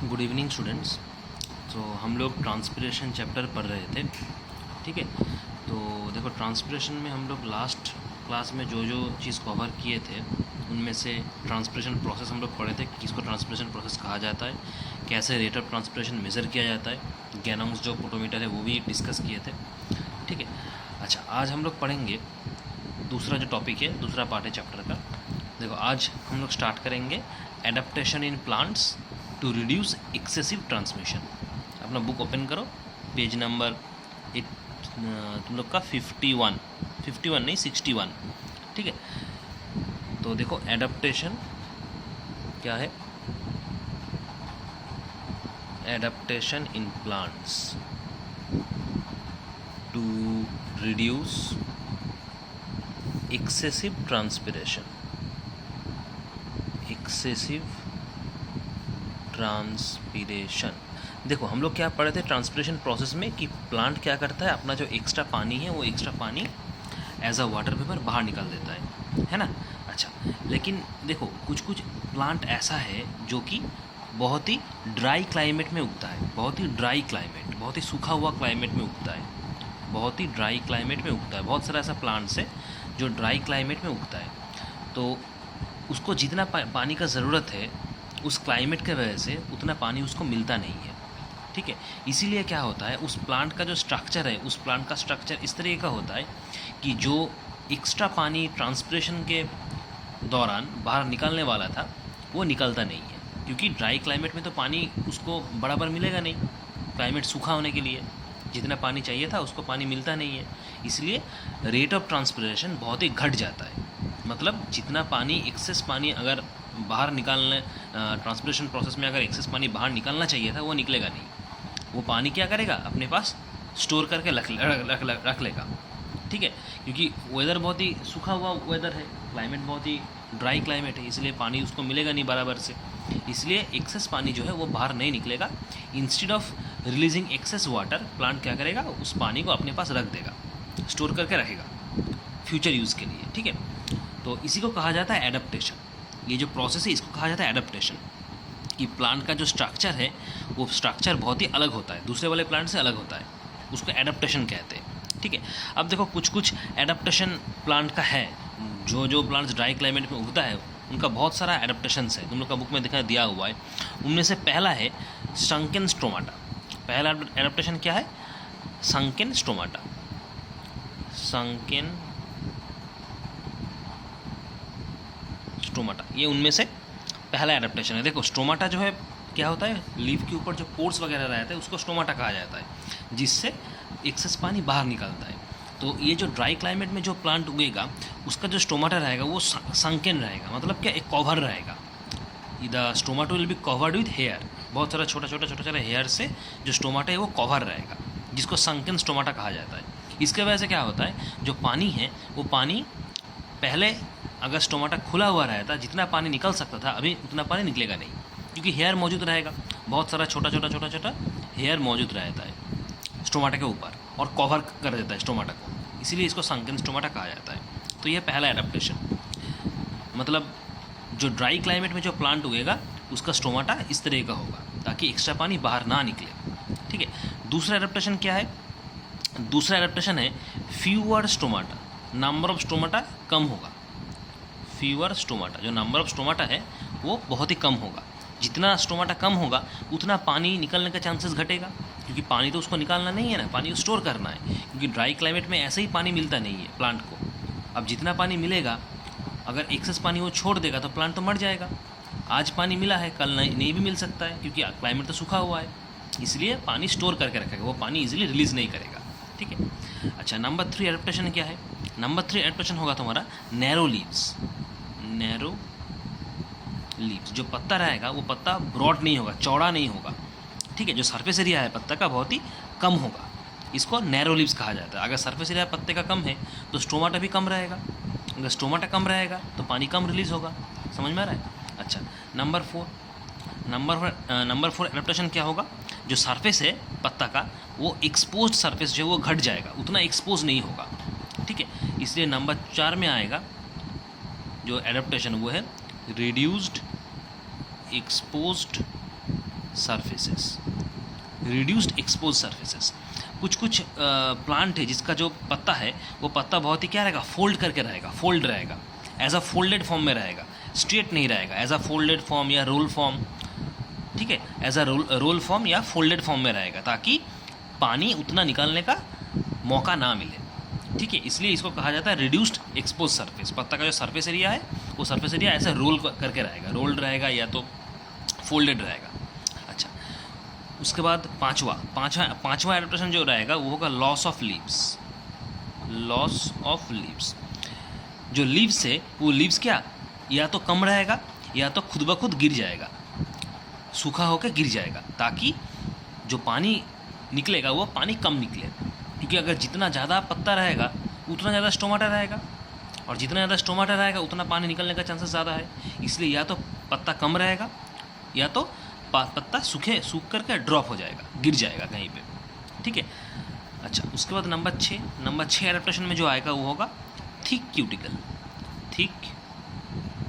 Good evening students. तो हम लोग ट्रांसपिरेशन चैप्टर पढ़ रहे थे, ठीक है। तो देखो, ट्रांसपिरेशन में हम लोग लास्ट क्लास में जो जो चीज़ कवर किए थे उनमें से ट्रांसपिरेशन प्रोसेस हम लोग पढ़े थे कि किसको ट्रांसपिरेशन प्रोसेस कहा जाता है, कैसे रेट ऑफ ट्रांसपिरेशन मेज़र किया जाता है, गैनॉन्ग्स जो पोटोमीटर है वो भी डिस्कस किए थे, ठीक है। अच्छा, आज हम लोग पढ़ेंगे दूसरा जो टॉपिक है, दूसरा पार्ट है चैप्टर का। देखो, आज हम लोग स्टार्ट करेंगे adaptation in plants to reduce excessive transmission. अपना बुक ओपन करो, पेज नंबर तुम लोग का 51 नहीं 61, ठीक है। तो देखो, एडेप्टेशन क्या है, adaptation in plants to reduce excessive transpiration, excessive transpiration. देखो, हम लोग क्या पढ़े थे ट्रांसपिरेशन प्रोसेस में कि प्लांट क्या करता है, अपना जो एक्स्ट्रा पानी है वो एक्स्ट्रा पानी एज अ वाटर वेपर बाहर निकाल देता है ना। अच्छा, लेकिन देखो, कुछ कुछ प्लांट ऐसा है जो कि बहुत ही ड्राई क्लाइमेट में उगता है, बहुत ही ड्राई क्लाइमेट, बहुत ही सूखा हुआ क्लाइमेट में उगता है, बहुत ही ड्राई क्लाइमेट में उगता है। बहुत सारा ऐसा प्लांट्स है जो ड्राई क्लाइमेट में उगता है, तो उसको जितना पानी का ज़रूरत है उस क्लाइमेट के वजह से उतना पानी उसको मिलता नहीं है, ठीक है। इसीलिए क्या होता है, उस प्लांट का जो स्ट्रक्चर है, उस प्लांट का स्ट्रक्चर इस तरीके का होता है कि जो एक्स्ट्रा पानी ट्रांसपिरेशन के दौरान बाहर निकलने वाला था वो निकलता नहीं है, क्योंकि ड्राई क्लाइमेट में तो पानी उसको बराबर मिलेगा नहीं। क्लाइमेट सूखा होने के लिए जितना पानी चाहिए था उसको पानी मिलता नहीं है, इसलिए रेट ऑफ ट्रांसपिरेशन बहुत ही घट जाता है। मतलब जितना पानी, एक्सेस पानी अगर बाहर निकालने, ट्रांसपिरेशन प्रोसेस में अगर एक्सेस पानी बाहर निकालना चाहिए था वो निकलेगा नहीं। वो पानी क्या करेगा, अपने पास स्टोर करके रख लेगा, ठीक है। क्योंकि वेदर बहुत ही सूखा हुआ वेदर है, क्लाइमेट बहुत ही ड्राई क्लाइमेट है, इसलिए पानी उसको मिलेगा नहीं बराबर से, इसलिए एक्सेस पानी जो है वो बाहर नहीं निकलेगा। Instead of releasing excess water, plant क्या करेगा, उस पानी को अपने पास रख देगा, स्टोर करके रखेगा फ्यूचर यूज़ के लिए, ठीक है। तो इसी को कहा जाता है एडेप्टेशन। ये जो प्रोसेस है इसको कहा जाता है एडेप्टेशन, कि प्लांट का जो स्ट्रक्चर है वो स्ट्रक्चर बहुत ही अलग होता है, दूसरे वाले प्लांट से अलग होता है, उसको एडेप्टेशन कहते हैं, ठीक है। अब देखो, कुछ कुछ एडेप्टेशन प्लांट का है, जो जो प्लांट्स ड्राई क्लाइमेट में उगता है उनका बहुत सारा एडेप्टेशंस है, तुम लोग का बुक में दिया हुआ है। उनमें से पहला है संकेन स्टोमाटा। पहला एडेप्टेशन क्या है, संकेन स्टोमाटा, संकेन स्टोमाटा, ये उनमें से पहला एडेप्टेशन है। देखो, स्टोमाटा जो है क्या होता है, लीफ के ऊपर जो पोर्स वगैरह रहते हैं उसको स्टोमाटा कहा जाता है, जिससे एक्सेस पानी बाहर निकलता है। तो ये जो ड्राई क्लाइमेट में जो प्लांट उगेगा उसका जो स्टोमाटा रहेगा वो संकेन रहेगा, मतलब क्या, एक कवर रहेगा। The stomata will be covered with hair, बहुत सारा छोटा छोटा हेयर से जो स्टोमाटा है वो कवर रहेगा, जिसको संकेन स्टोमाटा कहा जाता है। इसके वजह से क्या होता है, जो पानी है वो पानी पहले अगर स्टोमाटा खुला हुआ रहता, जितना पानी निकल सकता था अभी उतना पानी निकलेगा नहीं, क्योंकि हेयर मौजूद रहेगा, बहुत सारा छोटा छोटा हेयर मौजूद रहता है स्टोमाटा के ऊपर और कवर कर देता है स्टोमाटा को, इसीलिए इसको संकेन स्टोमाटा कहा जाता है। तो यह पहला एडेप्टेशन, मतलब जो ड्राई क्लाइमेट में जो प्लांट उगेगा उसका स्टोमाटा इस तरह का होगा ताकि एक्स्ट्रा पानी बाहर ना निकले, ठीक है। दूसरा एडेप्टेशन क्या है, दूसरा एडेप्टेशन है fewer stomata, number of stomata कम होगा। फ्यूअर स्टोमाटा, जो नंबर ऑफ स्टोमाटा है वो बहुत ही कम होगा। जितना स्टोमाटा कम होगा उतना पानी निकलने का चांसेस घटेगा, क्योंकि पानी तो उसको निकालना नहीं है ना, पानी स्टोर करना है, क्योंकि ड्राई क्लाइमेट में ऐसे ही पानी मिलता नहीं है प्लांट को। अब जितना पानी मिलेगा, अगर एक्सेस पानी वो छोड़ देगा तो प्लांट तो मर जाएगा। आज पानी मिला है, कल नहीं भी मिल सकता है, क्योंकि क्लाइमेट तो सूखा हुआ है, इसलिए पानी स्टोर करके रखेगा, वो पानी ईजिली रिलीज़ नहीं करेगा, ठीक है। अच्छा, नंबर 3 एडेप्टेशन क्या है, नंबर 3 एडेप्टेशन होगा तुम्हारा नैरो लीव्स। नैरो लीव्स, जो पत्ता रहेगा वो पत्ता ब्रॉड नहीं होगा, चौड़ा नहीं होगा, ठीक है। जो सरफेस एरिया है पत्ता का बहुत ही कम होगा, इसको नैरो लीव्स कहा जाता है। अगर सरफेस एरिया पत्ते का कम है तो स्टोमाटा भी कम रहेगा, अगर स्टोमाटा कम रहेगा तो पानी कम रिलीज़ होगा। समझ में आ रहा है। अच्छा, नंबर 4 एडेप्टेशन क्या होगा, जो सरफेस है पत्ता का वो एक्सपोज्ड सरफेस जो है वो घट जाएगा, उतना एक्सपोज नहीं होगा, ठीक है। इसलिए नंबर 4 में आएगा जो एडेप्टेशन वो है reduced exposed surfaces, reduced expose surfaces. कुछ कुछ प्लांट है जिसका जो पत्ता है वो पत्ता बहुत ही क्या रहेगा, फोल्ड करके रहेगा, फोल्ड रहेगा, एज अ फोल्डेड फॉर्म में रहेगा, स्ट्रेट नहीं रहेगा, एज अ फोल्डेड फॉर्म या रोल फॉर्म, ठीक है, एज अ रोल फॉर्म या फोल्डेड फॉर्म में रहेगा, ताकि पानी उतना निकालने का मौका ना मिले, ठीक है। इसलिए इसको कहा जाता है रिड्यूस्ड एक्सपोज सरफेस। पत्ता का जो सरफेस एरिया है वो सरफेस एरिया ऐसे रोल करके रहेगा, रोल्ड रहेगा या तो फोल्डेड रहेगा। अच्छा, उसके बाद पांचवा एडेप्टेशन जो रहेगा वो होगा loss of leaves. Loss of leaves, जो लीव्स है वो लीव्स क्या या तो कम रहेगा या तो खुद ब खुद गिर जाएगा, सूखा होकर गिर जाएगा, ताकि जो पानी निकलेगा वो पानी कम निकले। क्योंकि अगर जितना ज़्यादा पत्ता रहेगा उतना ज़्यादा स्टोमाटा रहेगा, और जितना ज़्यादा स्टोमाटा रहेगा उतना पानी निकलने का चांसेस ज़्यादा है। इसलिए या तो पत्ता कम रहेगा या तो पत्ता सूख करके ड्रॉप हो जाएगा, गिर जाएगा कहीं पे, ठीक है। अच्छा, उसके बाद नंबर 6 एडेप्टेशन में जो आएगा वो होगा thick cuticle. Thick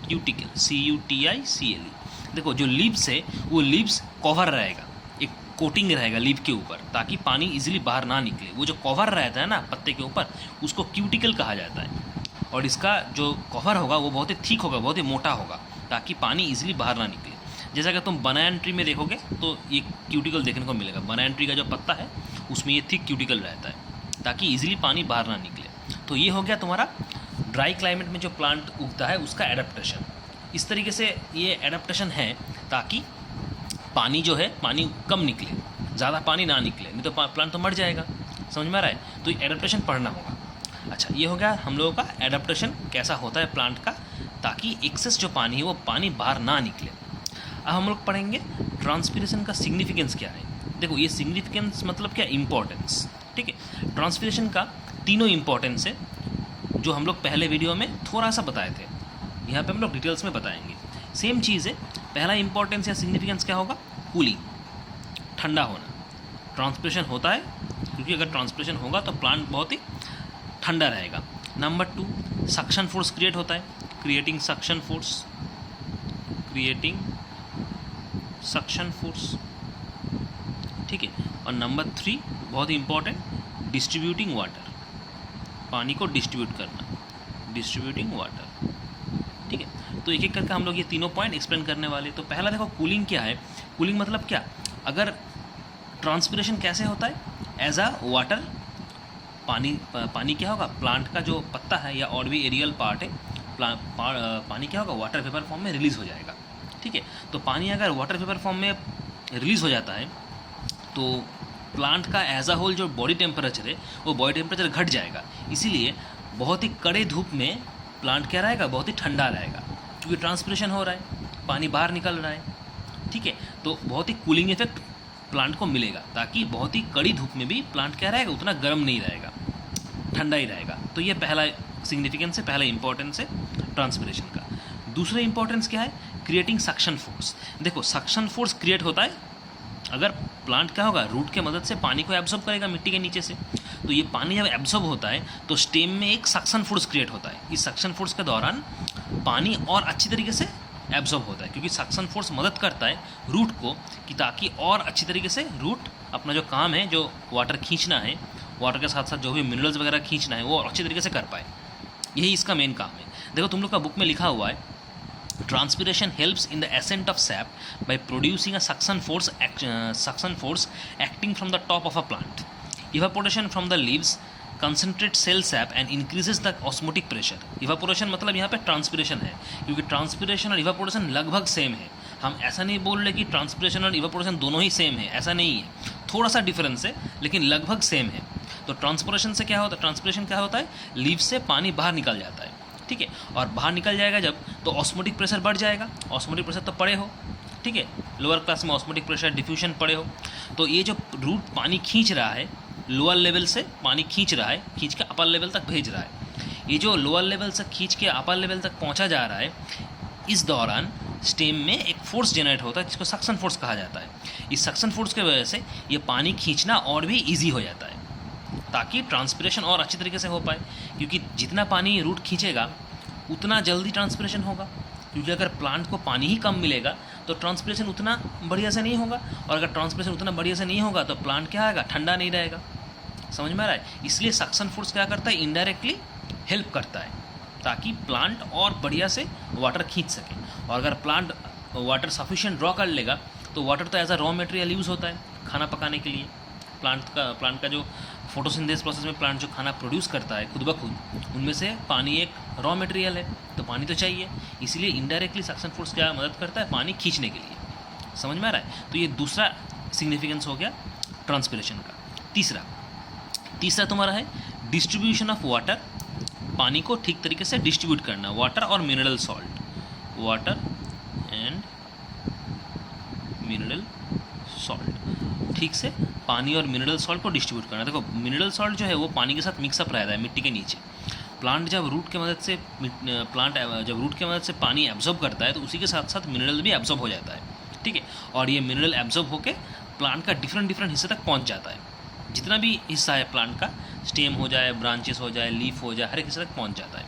cuticle, CUTICLE। देखो जो लीव्स है वो लीव्स कवर रहेगा, एक कोटिंग रहेगा लीव के ऊपर, ताकि पानी इजीली बाहर ना निकले। वो जो कवर रहता है ना पत्ते के ऊपर, उसको क्यूटिकल कहा जाता है। और इसका जो कवर होगा वो बहुत ही थिक होगा, बहुत ही मोटा होगा, ताकि पानी इजीली बाहर ना निकले। जैसा कि तुम बनाना ट्री में देखोगे तो ये क्यूटिकल देखने को मिलेगा। बनाना ट्री का जो पत्ता है उसमें ये थिक क्यूटिकल रहता है, ताकि इजीली पानी बाहर ना निकले। तो ये हो गया तुम्हारा ड्राई क्लाइमेट में जो प्लांट उगता है उसका एडेप्टेशन। इस तरीके से ये एडेप्टेशन है ताकि पानी जो है पानी कम निकले, ज़्यादा पानी ना निकले, नहीं तो प्लांट तो मर जाएगा। समझ में आ रहा है? तो एडेप्टेशन पढ़ना होगा। अच्छा, ये हो गया हम लोगों का एडेप्टेशन कैसा होता है प्लांट का, ताकि एक्सेस जो पानी है वो पानी बाहर ना निकले। अब हम लोग पढ़ेंगे ट्रांसपीरेशन का सिग्निफिकेंस क्या है। देखो ये सिग्निफिकेंस मतलब क्या, इंपॉर्टेंस, ठीक है। ट्रांसपीरेशन का तीनों इंपॉर्टेंस है जो हम लोग पहले वीडियो में थोड़ा सा बताए थे, यहाँ पे हम लोग डिटेल्स में बताएंगे। सेम चीज़ है। पहला इंपॉर्टेंस या सिग्निफिकेंस क्या होगा, कूलिंग, ठंडा होना। ट्रांसपीरेशन होता है क्योंकि अगर ट्रांसपीरेशन होगा तो प्लांट बहुत ही ठंडा रहेगा। नंबर 2 सक्शन फोर्स क्रिएट होता है, creating suction force, creating suction force, ठीक है। और नंबर 3 बहुत ही इंपॉर्टेंट, डिस्ट्रीब्यूटिंग वाटर, पानी को डिस्ट्रीब्यूट करना, डिस्ट्रीब्यूटिंग वाटर, ठीक है। तो एक एक करके हम लोग ये तीनों पॉइंट एक्सप्लेन करने वाले। तो पहला देखो कूलिंग क्या है। कूलिंग मतलब क्या, अगर ट्रांसपीरेशन कैसे होता है, एज अ वाटर, पानी क्या होगा, प्लांट का जो पत्ता है या और भी एरियल पार्ट है, पानी क्या होगा, वाटर वेपर फॉर्म में रिलीज़ हो जाएगा, ठीक है। तो पानी अगर वाटर वेपर फॉर्म में रिलीज़ हो जाता है तो प्लांट का एज अ होल जो बॉडी टेम्परेचर है वो बॉडी टेम्परेचर घट जाएगा। इसीलिए बहुत ही कड़े धूप में प्लांट क्या रहेगा, बहुत ही ठंडा रहेगा, क्योंकि ट्रांसपीरेशन हो रहा है, पानी बाहर निकल रहा है, ठीक है। तो बहुत ही कूलिंग इफेक्ट प्लांट को मिलेगा, ताकि बहुत ही कड़ी धूप में भी प्लांट क्या रहेगा, उतना गर्म नहीं रहेगा, ठंडा ही रहेगा। तो ये पहला सिग्निफिकेंस है, पहला इंपॉर्टेंस है ट्रांसपीरेशन का। दूसरा इंपॉर्टेंस क्या है, क्रिएटिंग सक्शन फोर्स। देखो सक्शन फोर्स क्रिएट होता है अगर प्लांट क्या होगा, रूट के मदद से पानी को एब्जॉर्ब करेगा मिट्टी के नीचे से। तो ये पानी जब एब्जॉर्ब होता है तो स्टेम में एक सक्शन फोर्स क्रिएट होता है। इस सक्शन फोर्स के दौरान पानी और अच्छी तरीके से एब्जॉर्ब होता है, क्योंकि सक्शन फोर्स मदद करता है रूट को कि ताकि और अच्छी तरीके से रूट अपना जो काम है, जो वाटर खींचना है, वाटर के साथ साथ जो भी मिनरल्स वगैरह खींचना है वो अच्छी तरीके से कर पाए। यही इसका मेन काम है। देखो तुम लोग का बुक में लिखा हुआ है, transpiration helps in the ascent of sap by producing a suction force acting from the top of a plant. Evaporation from the leaves concentrates cell sap and increases the osmotic pressure. Evaporation मतलब यहाँ पे transpiration है, क्योंकि transpiration और evaporation लगभग same है। हम ऐसा नहीं बोल रहे कि ट्रांसपिरेशन और इवेपोरेशन दोनों ही सेम है, ऐसा नहीं है, थोड़ा सा डिफरेंस है लेकिन लगभग सेम है। तो ट्रांसपिरेशन से क्या होता है, ट्रांसपिरेशन क्या होता है, लीव से पानी बाहर निकल जाता है, ठीक है। और बाहर निकल जाएगा जब, तो ऑस्मोटिक प्रेशर बढ़ जाएगा। ऑस्मोटिक प्रेशर तो पढ़े हो, ठीक है, लोअर क्लास में ऑस्मोटिक प्रेशर डिफ्यूजन पढ़े हो। तो ये जो रूट पानी खींच रहा है, लोअर लेवल से पानी खींच रहा है, खींच के अपर लेवल तक भेज रहा है। ये जो लोअर लेवल से खींच के अपर लेवल तक पहुंचा जा रहा है, इस दौरान स्टेम में एक फोर्स जनरेट होता है जिसको सक्शन फोर्स कहा जाता है। इस सक्शन फोर्स की वजह से ये पानी खींचना और भी ईजी हो जाता है, ताकि ट्रांसपिरेशन और अच्छी तरीके से हो पाए। क्योंकि जितना पानी रूट खींचेगा उतना जल्दी ट्रांसपिरेशन होगा, क्योंकि अगर प्लांट को पानी ही कम मिलेगा तो ट्रांसपिरेशन उतना बढ़िया से नहीं होगा, और अगर ट्रांसपिरेशन उतना बढ़िया से नहीं होगा तो प्लांट क्या आएगा, ठंडा नहीं रहेगा। समझ में आ रहा है? इसलिए सक्शन फोर्स क्या करता है, इनडायरेक्टली हेल्प करता है ताकि प्लांट और बढ़िया से वाटर खींच सके। और अगर प्लांट वाटर सफिशिएंट ड्रॉ कर लेगा तो वाटर तो as a raw material use होता है खाना पकाने के लिए। प्लांट का जो फोटोसिंथेसिस प्रोसेस में प्लांट जो खाना प्रोड्यूस करता है खुद ब खुद, उनमें से पानी एक रॉ मटेरियल है, तो पानी तो चाहिए। इसलिए इनडायरेक्टली सक्शन फोर्स क्या मदद करता है, पानी खींचने के लिए। समझ में आ रहा है? तो ये दूसरा सिग्निफिकेंस हो गया ट्रांसपिरेशन का। तीसरा तुम्हारा है डिस्ट्रीब्यूशन ऑफ वाटर, पानी को ठीक तरीके से डिस्ट्रीब्यूट करना, वाटर और mineral salt, water and mineral salt, ठीक से पानी और मिनरल सॉल्ट को डिस्ट्रीब्यूट करना। देखो मिनरल सॉल्ट जो है वो पानी के साथ मिक्सअप रहता है मिट्टी के नीचे। प्लांट जब रूट के मदद से पानी एब्जॉर्ब करता है तो उसी के साथ साथ मिनरल भी एब्जॉर्ब हो जाता है, ठीक है। और ये मिनरल एब्जॉर्ब होकर प्लांट का डिफरेंट हिस्से तक पहुंच जाता है। जितना भी हिस्सा है प्लांट का, स्टेम हो जाए, ब्रांचेस हो जाए, लीफ हो जाए, हर एक हिस्से तक पहुंच जाता है।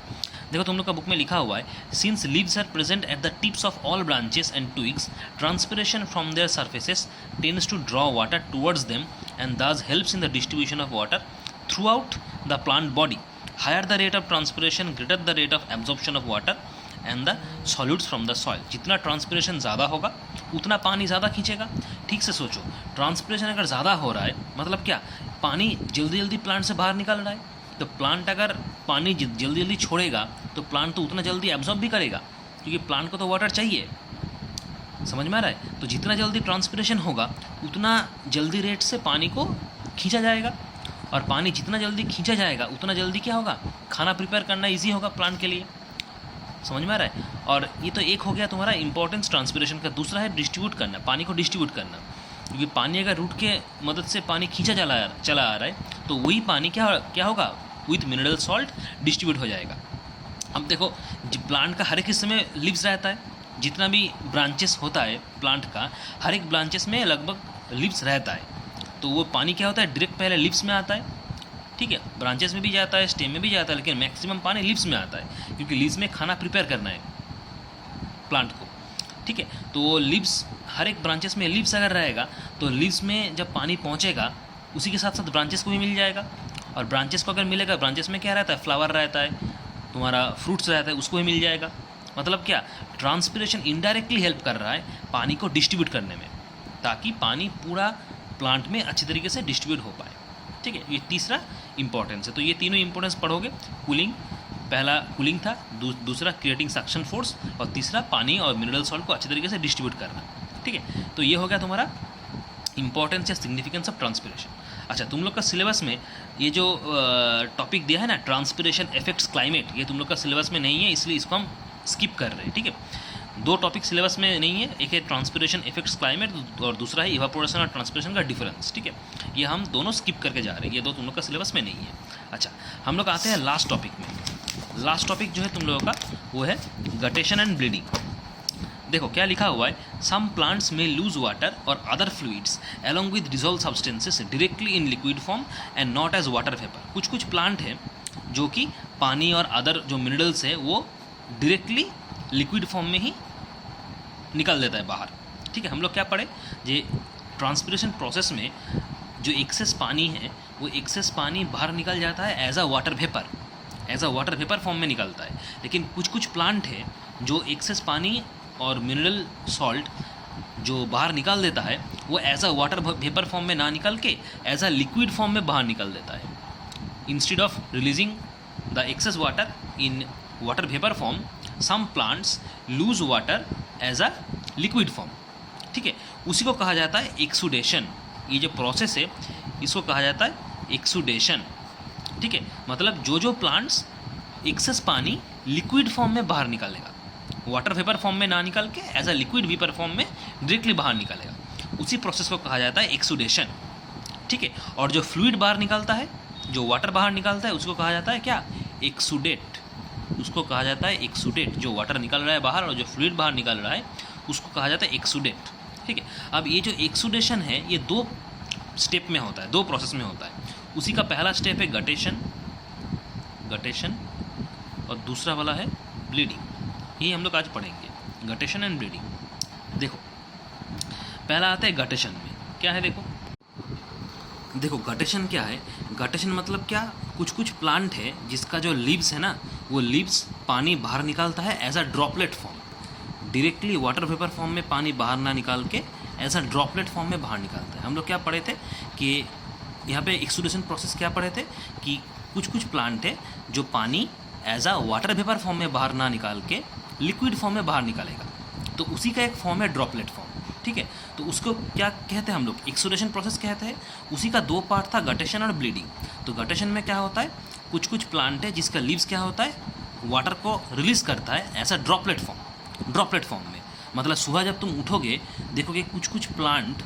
देखो तुम लोग का बुक में लिखा हुआ है, since leaves are present at the tips of all branches and twigs, transpiration from their surfaces tends to draw water towards them and thus helps in the distribution of water throughout the plant body. Higher the rate of transpiration, greater the rate of absorption of water and the solutes from the soil. जितना transpiration ज़्यादा होगा उतना पानी ज़्यादा खींचेगा। ठीक से सोचो, ट्रांसपिरेशन अगर ज़्यादा हो रहा है मतलब क्या, पानी जल्दी जल्दी प्लांट से बाहर निकल रहा है, तो प्लांट अगर पानी जल्दी जल्दी छोड़ेगा तो प्लांट तो उतना जल्दी एब्जॉर्ब भी करेगा, क्योंकि प्लांट को तो वाटर चाहिए। समझ में आ रहा है? तो जितना जल्दी ट्रांसपिरेशन होगा उतना जल्दी रेट से पानी को खींचा जाएगा, और पानी जितना जल्दी खींचा जाएगा उतना जल्दी क्या होगा, खाना प्रिपेयर करना इजी होगा प्लांट के लिए। समझ में आ रहा है? और ये तो एक हो गया तुम्हारा इंपॉर्टेंस ट्रांसपिरेशन का। दूसरा है डिस्ट्रीब्यूट करना, पानी को डिस्ट्रीब्यूट करना, क्योंकि पानी अगर रूट के मदद से पानी खींचा चला आ रहा है तो वही पानी क्या होगा, विथ मिनरल सॉल्ट डिस्ट्रीब्यूट हो जाएगा। अब देखो प्लांट का हर एक हिस्से में लीव्स रहता है, जितना भी ब्रांचेस होता है प्लांट का, हर एक ब्रांचेस में लगभग लीव्स रहता है, तो वो पानी क्या होता है, डायरेक्ट पहले लीव्स में आता है, ठीक है। ब्रांचेस में भी जाता है, स्टेम में भी जाता है, लेकिन मैक्सिमम पानी लीव्स में आता है, क्योंकि लीव्स में खाना प्रिपेयर करना है प्लांट को, ठीक है। तो वो लीव्स, हर एक ब्रांचेस में लीव्स अगर रहेगा तो लीव्स में जब पानी पहुँचेगा उसी के साथ साथ ब्रांचेस को भी मिल जाएगा, और ब्रांचेस को अगर मिलेगा, ब्रांचेस में क्या रहता है, फ्लावर रहता है, तुम्हारा फ्रूट्स रहता है, उसको भी मिल जाएगा। मतलब क्या, ट्रांसपिरेशन इनडायरेक्टली हेल्प कर रहा है पानी को डिस्ट्रीब्यूट करने में, ताकि पानी पूरा प्लांट में अच्छी तरीके से डिस्ट्रीब्यूट हो पाए, ठीक है। ये तीसरा इंपॉर्टेंस है। तो ये तीनों इंपॉर्टेंस पढ़ोगे। कूलिंग, पहला कूलिंग था, दूसरा क्रिएटिंग सक्शन फोर्स, और तीसरा पानी और मिनरल सॉल्ट को अच्छी तरीके से डिस्ट्रीब्यूट करना, ठीक है। तो ये हो गया तुम्हारा इंपॉर्टेंस या सिग्निफिकेंस ऑफ ट्रांसपिरेशन। अच्छा, तुम लोग का सिलेबस में ये जो टॉपिक दिया है ना, ट्रांसपिरेशन इफेक्ट्स क्लाइमेट, ये तुम लोग का सिलेबस में नहीं है, इसलिए इसको हम स्किप कर रहे हैं, ठीक है। दो टॉपिक सिलेबस में नहीं है, एक है ट्रांसपिरेशन इफेक्ट्स क्लाइमेट और दूसरा है इवापोरेशन और ट्रांसपिरेशन का डिफरेंस, ठीक है। ये हम दोनों स्किप करके जा रहे हैं, ये दो तुम लोग का सिलेबस में नहीं है। अच्छा, हम लोग आते हैं लास्ट टॉपिक में। लास्ट टॉपिक जो है तुम लोगों का वो है गटेशन एंड ब्लीडिंग। देखो क्या लिखा हुआ है, सम प्लांट्स में लूज वाटर और other fluids along with dissolve substances directly in liquid form and not as water vapour. कुछ प्लांट हैं जो कि पानी और अदर जो मिनरल्स है वो डायरेक्टली लिक्विड फॉर्म में ही निकल देता है बाहर, ठीक है। हम लोग क्या पढ़े, ये ट्रांसपिरेशन प्रोसेस में जो एक्सेस पानी है वो एक्सेस पानी बाहर निकल जाता है as a water vapour form में निकलता है। लेकिन कुछ प्लांट है जो एक्सेस पानी और मिनरल सॉल्ट जो बाहर निकाल देता है वो as a water vapour form में ना निकल के एज अ लिक्विड फॉर्म में बाहर निकल देता है। Instead of releasing the excess water in water vapour form, some plants lose water as a liquid form, ठीक है। उसी को कहा जाता है एक्सुडेशन। ये जो प्रोसेस है इसको कहा जाता है एक्सुडेशन, ठीक है। मतलब जो प्लांट्स एक्सेस पानी लिक्विड फॉर्म में बाहर निकालेगा, वाटर वेपर फॉर्म में ना निकल के as a liquid vapour form में डायरेक्टली बाहर निकालेगा, उसी प्रोसेस को कहा जाता है एक्सुडेशन, ठीक है। और जो फ्लूइड बाहर निकलता है, जो वाटर बाहर निकलता है, उसको कहा जाता है क्या, एक्सुडेट। उसको कहा जाता है एक्सुडेट। जो वाटर निकल रहा है बाहर और जो फ्लूइड बाहर निकल रहा है उसको कहा जाता है एक्सुडेट, ठीक है। अब ये जो एक्सुडेशन है ये दो स्टेप में होता है, दो प्रोसेस में होता है। उसी का पहला स्टेप है गटेशन और दूसरा वाला है ब्लीडिंग। ये हम लोग आज पढ़ेंगे, गटेशन एंड ब्लीडिंग। देखो पहला आता है गटेशन में। क्या है देखो, देखो गटेशन क्या है, गटेशन मतलब क्या, कुछ कुछ प्लांट है जिसका जो लीव्स है ना, वो लीव्स पानी बाहर निकालता है as a droplet form, directly water vapour form में पानी बाहर ना निकाल के एज अ ड्रॉपलेट फॉर्म में बाहर निकालता है। हम लोग क्या पढ़े थे कि यहाँ पे एक्सुडेशन प्रोसेस क्या पढ़े थे कि कुछ कुछ प्लांट है जो पानी as a water vapour form में बाहर ना निकाल के लिक्विड फॉर्म में बाहर निकालेगा, तो उसी का एक फॉर्म है ड्रॉपलेट फॉर्म। ठीक है, तो उसको क्या कहते हैं हम लोग, एक्सुडेशन प्रोसेस कहते हैं। उसी का दो पार्ट था, गटेशन और ब्लीडिंग। तो गटेशन में क्या होता है, कुछ कुछ प्लांट है जिसका लीव्स क्या होता है, वाटर को रिलीज करता है ऐसा ड्रॉपलेट फॉर्म में। मतलब सुबह जब तुम उठोगे देखोगे कुछ कुछ प्लांट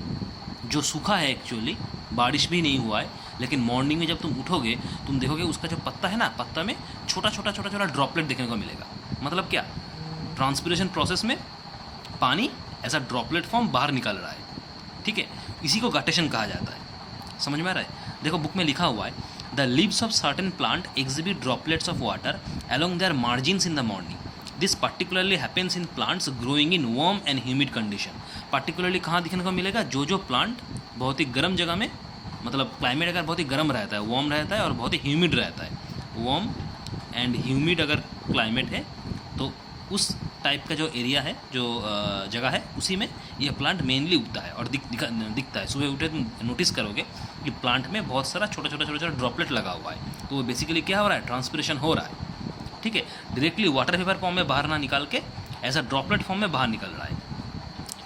जो सूखा है, एक्चुअली बारिश भी नहीं हुआ है, लेकिन मॉर्निंग में जब तुम उठोगे तुम देखोगे उसका जो पत्ता है ना, पत्ता में छोटा छोटा ड्रॉपलेट देखने को मिलेगा। मतलब क्या, ट्रांसपिरेशन प्रोसेस में पानी ऐसा ड्रॉपलेट फॉर्म बाहर निकल रहा है। ठीक है, इसी को गटेशन कहा जाता है। समझ में आ रहा है? देखो बुक में लिखा हुआ है, the leaves of certain plant exhibit droplets of water along their margins in the morning. This particularly happens in plants growing in warm and humid condition. Particularly कहाँ दिखने को मिलेगा, जो प्लांट बहुत ही गर्म जगह में, मतलब क्लाइमेट अगर बहुत ही गर्म रहता है, वार्म रहता है और बहुत ही ह्यूमिड रहता है, वार्म एंड ह्यूमिड अगर क्लाइमेट है तो उस टाइप का जो एरिया है, जो जगह है, उसी में यह प्लांट मेनली उगता है और दिखता है। सुबह उठे तुम नोटिस करोगे कि प्लांट में बहुत सारा छोटा छोटा ड्रॉपलेट लगा हुआ है। तो वो बेसिकली क्या हो रहा है, ट्रांसपिरेशन हो रहा है। ठीक है, डायरेक्टली वाटर वेपर फॉर्म में बाहर ना निकाल के ऐसा ड्रॉपलेट फॉर्म में बाहर निकल रहा है।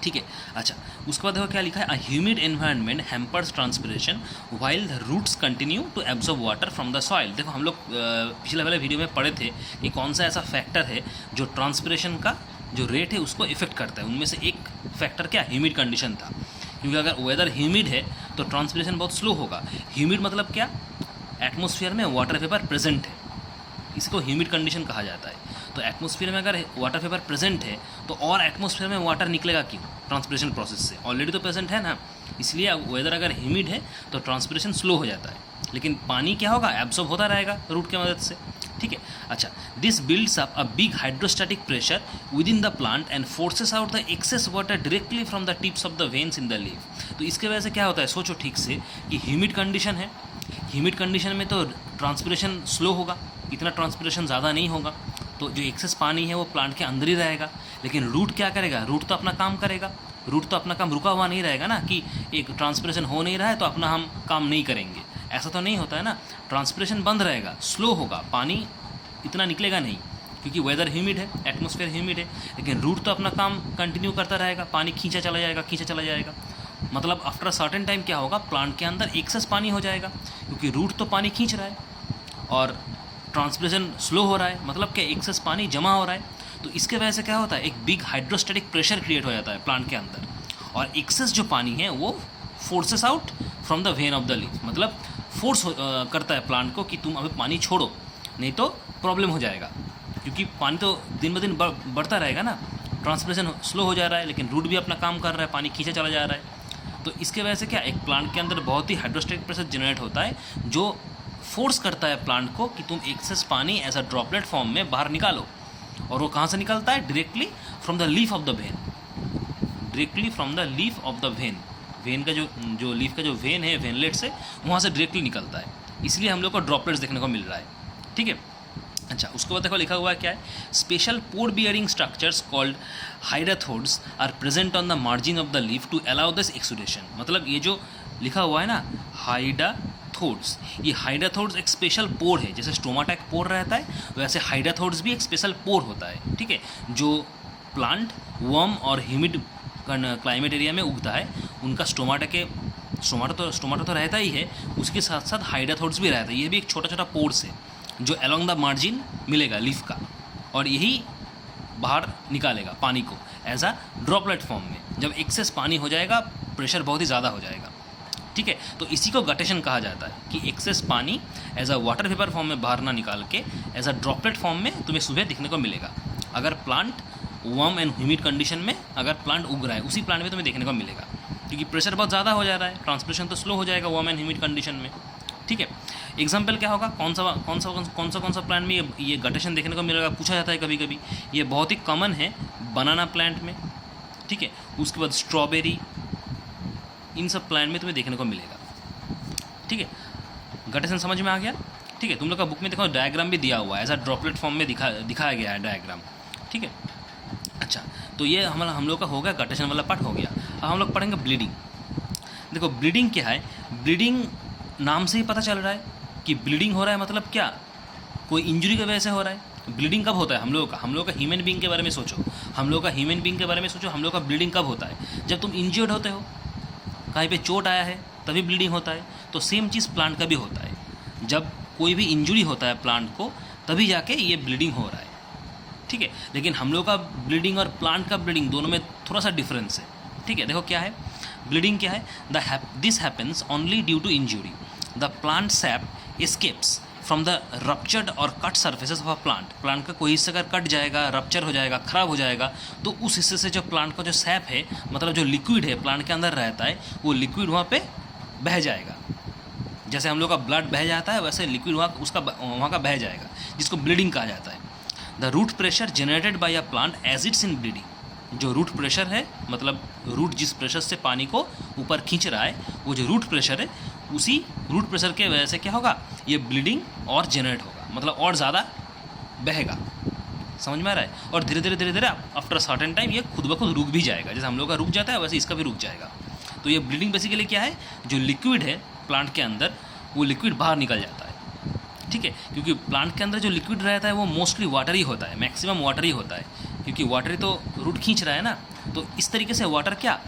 ठीक है, अच्छा उसके बाद देखो क्या लिखा है, a humid environment hampers transpiration while the roots continue to absorb water from the soil. देखो हम लोग पिछले वाले वीडियो में पढ़े थे कि कौन सा ऐसा फैक्टर है जो ट्रांसपिरेशन का जो रेट है उसको इफेक्ट करता है। उनमें से एक फैक्टर क्या, ह्यूमिड कंडीशन था, क्योंकि अगर वेदर ह्यूमिड है तो ट्रांसपिरेशन बहुत स्लो होगा। ह्यूमिड मतलब क्या, एटमोसफियर में वाटर वेपर प्रेजेंट है, इसको ह्यूमिड कंडीशन कहा जाता है। तो एटमॉस्फेयर में अगर वाटर वेपर प्रेजेंट है तो और एटमॉस्फेयर में वाटर निकलेगा क्यों, ट्रांसपिरेशन प्रोसेस से, ऑलरेडी तो प्रेजेंट है ना, इसलिए वेदर अगर ह्यूमिड है तो ट्रांसपिरेशन स्लो हो जाता है, लेकिन पानी क्या होगा, एब्जॉर्ब होता रहेगा रूट की मदद से। ठीक है, अच्छा this builds up a big hydrostatic pressure with in the plant and forces out the excess water directly from the tips of the veins in the leaf. तो इसके वजह से क्या होता है, सोचो ठीक से कि ह्यूमिड कंडीशन है, ह्यूमिड कंडीशन में तो ट्रांसपिरेशन स्लो होगा, इतना ट्रांसपिरेशन ज़्यादा नहीं होगा, तो जो एक्सेस पानी है वो प्लांट के अंदर ही रहेगा। लेकिन रूट क्या करेगा, रूट तो अपना काम करेगा, रूट तो अपना काम रुका हुआ नहीं रहेगा ना, कि एक ट्रांसपिरेशन हो नहीं रहा है तो अपना हम काम नहीं करेंगे, ऐसा तो नहीं होता है ना। ट्रांसपिरेशन बंद रहेगा, स्लो होगा, पानी इतना निकलेगा नहीं, क्योंकि वेदर ह्यूमिड है, एटमॉस्फेयर ह्यूमिड है, लेकिन रूट तो अपना काम कंटिन्यू करता रहेगा, पानी खींचा चला जाएगा। मतलब आफ्टर अ सर्टेन टाइम क्या होगा, प्लांट के अंदर एक्सेस पानी हो जाएगा, क्योंकि रूट तो पानी खींच रहा है और ट्रांसपिरेशन स्लो हो रहा है, मतलब क्या, एक्सेस पानी जमा हो रहा है। तो इसके वजह से क्या होता है, एक बिग हाइड्रोस्टैटिक प्रेशर क्रिएट हो जाता है प्लांट के अंदर, और एक्सेस जो पानी है वो forces out from the when of the leaf, मतलब फोर्स करता है प्लांट को कि तुम अभी पानी छोड़ो, नहीं तो प्रॉब्लम हो जाएगा, क्योंकि पानी तो दिन ब दिन बढ़ता रहेगा ना, ट्रांसपिरेशन स्लो हो जा रहा है, लेकिन रूट भी अपना काम कर रहा है, पानी खींचा चला जा रहा है। तो इसके वजह से क्या, एक प्लांट के अंदर बहुत ही हाइड्रोस्टैटिक प्रेशर जनरेट होता है, जो फोर्स करता है प्लांट को कि तुम एक्सेस पानी एज अ ड्रॉपलेट फॉर्म में बाहर निकालो। और वो कहाँ से निकलता है, directly from the leaf of the when, directly from the leaf of the when, when का जो लीफ का जो वेन है, वेनलेट से वहाँ से डायरेक्टली निकलता है, इसलिए हम लोग को ड्रॉपलेट्स देखने को मिल रहा है। ठीक है, अच्छा उसके बाद देखो लिखा हुआ है क्या है, special pore bearing structures called hydathodes are present on the margin of the leaf to allow this exudation. मतलब ये जो लिखा हुआ है ना, हाइडाथोड्स, ये हाइडाथोड्स एक स्पेशल पोर है, जैसे स्टोमाटा एक पोर रहता है वैसे हाइडाथोड्स भी एक स्पेशल पोर होता है। ठीक है, जो प्लांट वार्म और ह्यूमिड क्लाइमेट एरिया में उगता है, उनका स्टोमाटा तो रहता ही है, उसके साथ साथ हाइडाथोड्स भी रहता है, ये भी एक छोटा छोटा पोर्स है जो अलोंग द मार्जिन मिलेगा लीफ का, और यही बाहर निकालेगा पानी को एज अ ड्रॉपलेट फॉर्म में। जब एक्सेस पानी हो जाएगा, प्रेशर बहुत ही ज़्यादा हो जाएगा। ठीक है, तो इसी को गटेशन कहा जाता है कि एक्सेस पानी as a water vapour form में बाहर ना निकाल के एज अ ड्रॉपलेट फॉर्म में तुम्हें सुबह दिखने को मिलेगा। अगर plant warm and humid condition में अगर प्लांट उग रहा है, उसी प्लांट में तुम्हें देखने को मिलेगा, क्योंकि प्रेशर बहुत ज़्यादा हो जा रहा है, ट्रांसपिरेशन तो स्लो हो जाएगा वार्म एंड ह्यूमिड कंडीशन में। ठीक है, एग्जाम्पल क्या होगा, कौन सा प्लांट में ये गटेशन देखने को मिलेगा, पूछा जाता है कभी कभी। ये बहुत ही कॉमन है बनाना प्लांट में। ठीक है, उसके बाद स्ट्रॉबेरी, इन सब प्लांट में तुम्हें देखने को मिलेगा। ठीक है, गटेशन समझ में आ गया। ठीक है, तुम लोग का बुक में देखो डायग्राम भी दिया हुआ है, एज अ ड्रॉपलेट फॉर्म में दिखाया गया है डायग्राम। ठीक है, अच्छा, तो ये हम लोग का हो गया, गटेशन वाला पार्ट हो गया। अब हम लोग पढ़ेंगे ब्लीडिंग। देखो ब्लीडिंग क्या है, ब्लीडिंग नाम से ही पता चल रहा है कि ब्लीडिंग हो रहा है, मतलब क्या, कोई इंजरी की वजह से हो रहा है। ब्लीडिंग कब होता है हम लोग का ह्यूमन बीइंग के बारे में सोचो, हम लोग का ह्यूमन बीइंग के बारे में सोचो। हम लोग का ब्लीडिंग कब होता है, जब तुम इंजर्ड होते हो, कहीं पे चोट आया है तभी ब्लीडिंग होता है। तो सेम चीज़ प्लांट का भी होता है, जब कोई भी इंजरी होता है प्लांट को तभी जाके ये ब्लीडिंग हो रहा है। ठीक है, लेकिन हम लोग का ब्लीडिंग और प्लांट का ब्लीडिंग दोनों में थोड़ा सा डिफरेंस है। ठीक है, देखो क्या है ब्लीडिंग क्या है, this happens only due to injury. The plant sap escapes from the ruptured or cut surfaces of a plant का कोई हिस्सा अगर कट जाएगा, रप्चर हो जाएगा, ख़राब हो जाएगा, तो उस हिस्से से जो प्लांट का जो सैप है, मतलब जो लिक्विड है प्लांट के अंदर रहता है, वो लिक्विड वहाँ पे बह जाएगा। जैसे हम लोग का ब्लड बह जाता है वैसे लिक्विड वहाँ का बह जाएगा, जिसको ब्लीडिंग कहा जाता है। The root pressure generated by a plant as it's in bleeding. जो रूट प्रेशर है, मतलब रूट जिस प्रेशर से पानी को ऊपर खींच रहा है, वो जो रूट प्रेशर है, उसी रूट प्रेशर के वजह से क्या होगा, ये ब्लीडिंग और जनरेट होगा, मतलब और ज़्यादा बहेगा। समझ में आ रहा है। और धीरे धीरे आफ्टर सर्टेन टाइम ये खुद ब खुद रुक भी जाएगा। जैसे हम लोग का रुक जाता है वैसे इसका भी रुक जाएगा। तो ये ब्लीडिंग बेसिकली क्या है, जो लिक्विड है प्लांट के अंदर, वो लिक्विड बाहर निकल जाता है। ठीक है, क्योंकि प्लांट के अंदर जो लिक्विड रहता है वो मोस्टली वाटर ही होता है, मैक्सिमम वाटर ही होता है, क्योंकि वाटर ही तो रूट खींच रहा है ना। तो इस तरीके से वाटर क्या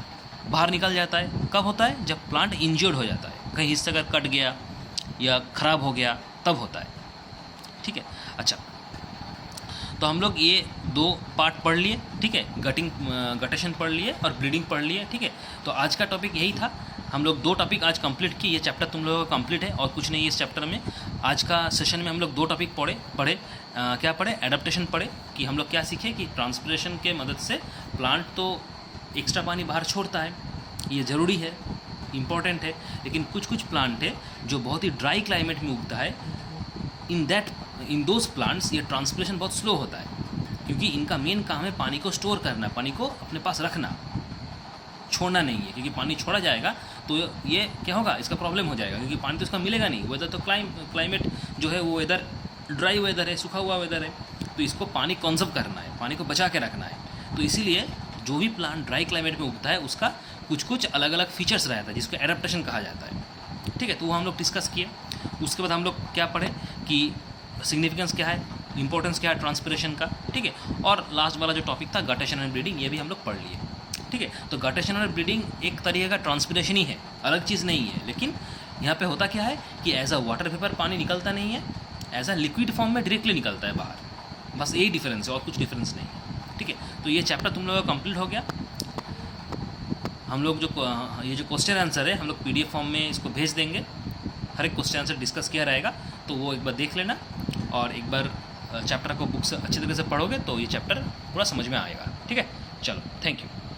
बाहर निकल जाता है। कब होता है, जब प्लांट इंजर्ड हो जाता है, कहीं हिस्सा अगर कट गया या ख़राब हो गया तब होता है। ठीक है, अच्छा, तो हम लोग ये 2 पार्ट पढ़ लिए। ठीक है, गटेशन पढ़ लिए और ब्लीडिंग पढ़ लिए। ठीक है, तो आज का टॉपिक यही था। हम लोग 2 टॉपिक आज कंप्लीट किए। ये चैप्टर तुम लोगों का कंप्लीट है और कुछ नहीं है इस चैप्टर में। आज का सेशन में हम लोग 2 टॉपिक पढ़े। क्या पढ़े, एडाप्टेशन पढ़े, कि हम लोग क्या सीखे कि ट्रांसपिरेशन के मदद से प्लांट तो एक्स्ट्रा पानी बाहर छोड़ता है, ये ज़रूरी है, इम्पॉर्टेंट है। लेकिन कुछ प्लांट है जो बहुत ही ड्राई क्लाइमेट में उगता है, इन दोज प्लांट्स ये ट्रांसपिरेशन बहुत स्लो होता है, क्योंकि इनका मेन काम है पानी को स्टोर करना, पानी को अपने पास रखना, छोड़ना नहीं है। क्योंकि पानी छोड़ा जाएगा तो ये क्या होगा, इसका प्रॉब्लम हो जाएगा, क्योंकि पानी तो इसका मिलेगा नहीं। वेदर तो क्लाइमेट जो है वो वेदर ड्राई वेदर है, सूखा हुआ वेदर है, तो इसको पानी कंजर्व करना है, पानी को बचा के रखना है। तो इसीलिए जो भी प्लांट ड्राई क्लाइमेट में उगता है उसका कुछ अलग अलग फीचर्स रहता है, जिसको एडाप्टेशन कहा जाता है। ठीक है, तो वो हम लोग डिस्कस किए। उसके बाद हम लोग क्या पढ़े कि सिग्निफिकेंस क्या है, इंपॉर्टेंस क्या है ट्रांसपिरेशन का। ठीक है, और लास्ट वाला जो टॉपिक था गटेशन एंड ब्लीडिंग, ये भी हम लोग पढ़ लिए। ठीक है, तो गटेशन और ब्लीडिंग एक तरीके का ट्रांसपिरेशन ही है, अलग चीज़ नहीं है। लेकिन यहाँ पे होता क्या है कि एज अ वाटर वेपर पानी निकलता नहीं है, एज अ लिक्विड फॉर्म में डायरेक्टली निकलता है बाहर। बस यही डिफरेंस है और कुछ डिफरेंस नहीं है। ठीक है, तो ये चैप्टर तुम लोगों का कंप्लीट हो गया। हम लोग ये जो क्वेश्चन आंसर है हम लोग PDF फॉर्म में इसको भेज देंगे। हर एक क्वेश्चन आंसर डिस्कस किया रहेगा, तो वो एक बार देख लेना और एक बार चैप्टर को बुक से अच्छी तरीके से पढ़ोगे तो ये चैप्टर पूरा समझ में आएगा। ठीक है, चलो, थैंक यू।